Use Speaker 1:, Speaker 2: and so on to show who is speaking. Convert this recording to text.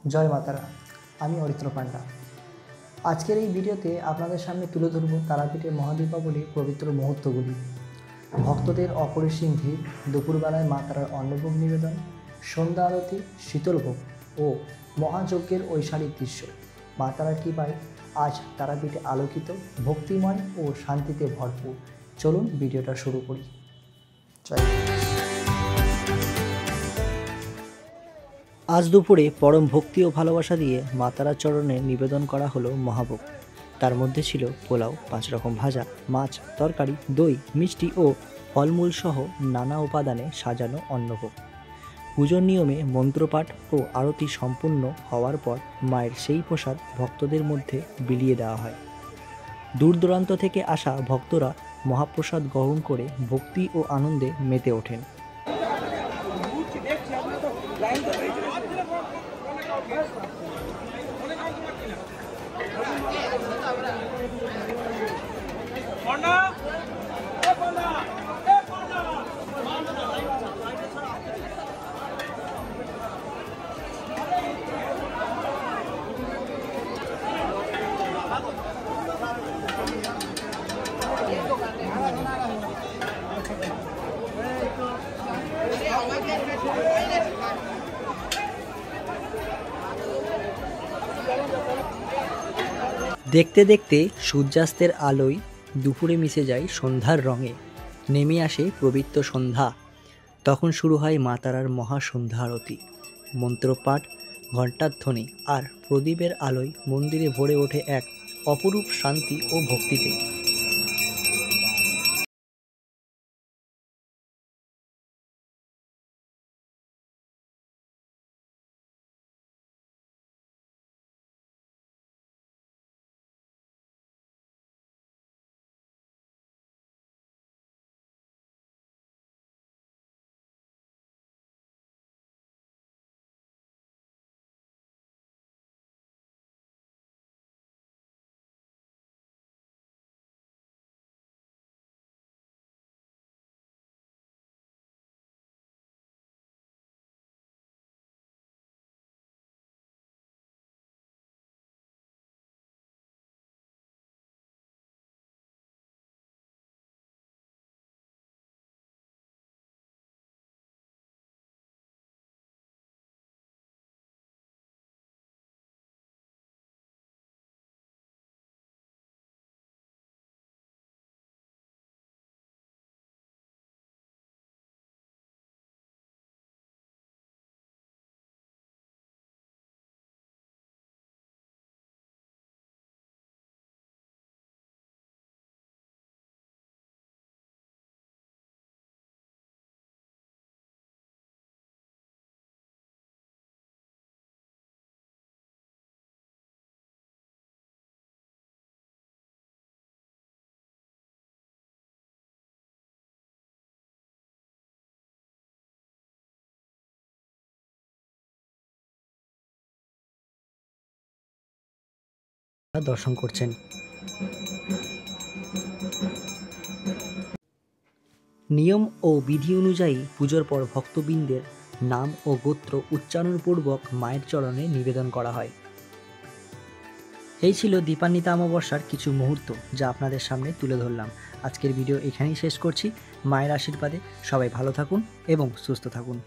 Speaker 1: জয় মাতারা। আমি অরিত্র পান্ডা। আজকের এই ভিডিওতে আপনাদের সামনে তুলে ধরব তারাপীঠের মহাদীপাবলির পবিত্র মুহূর্তগুলি। ভক্তদের অপরিসীম ভিড়, দুপুরবেলায় মা তারার অন্নভোগ নিবেদন, সন্ধ্যা আরতি, শীতলভোগ ও মহাযজ্ঞের ঐশারিক দৃশ্য। মা তারার কৃপায় আজ তারাপীঠে আলোকিত, ভক্তিময় ও শান্তিতে ভরপুর। চলুন ভিডিওটা শুরু করি। জয়। আজ দুপুরে পরম ভক্তি ও ভালোবাসা দিয়ে মা তারার চরণে নিবেদন করা হলো মহাভোগ। তার মধ্যে ছিল পোলাও, 5 রকম ভাজা, মাছ, তরকারি, দই, মিষ্টি ও ফলমূল সহ নানা উপাদানে সাজানো অন্নভোগ। পুজোর নিয়মে মন্ত্রপাঠ ও আরতি সম্পূর্ণ হওয়ার পর মায়ের সেই প্রসাদ ভক্তদের মধ্যে বিলিয়ে দেওয়া হয়। দূর দূরান্ত থেকে আসা ভক্তরা মহাপ্রসাদ গ্রহণ করে ভক্তি ও আনন্দে মেতে ওঠেন। দেখতে দেখতে সূর্যাস্তের আলোয় দুপুরে মিশে যায় সন্ধ্যার রঙে, নেমে আসে পবিত্র সন্ধ্যা। তখন শুরু হয় মা তারার মহাসন্ধ্যা আরতি। মন্ত্রপাঠ, ঘণ্টার ধ্বনি আর প্রদীপের আলোয় মন্দিরে ভরে ওঠে এক অপরূপ শান্তি ও ভক্তিতে। দর্শন করছেন। নিয়ম ও বিধি অনুযায়ী পুজোর পর ভক্তবৃন্দের নাম ও গোত্র উচ্চারণপূর্বক মায়ের চরণে নিবেদন করা হয়। এই ছিল দীপান্বিতা অমাবস্যার কিছু মুহূর্ত, যা আপনাদের সামনে তুলে ধরলাম। আজকের ভিডিও এখানেই শেষ করছি। মায়ের আশীর্বাদে সবাই ভালো থাকুন এবং সুস্থ থাকুন।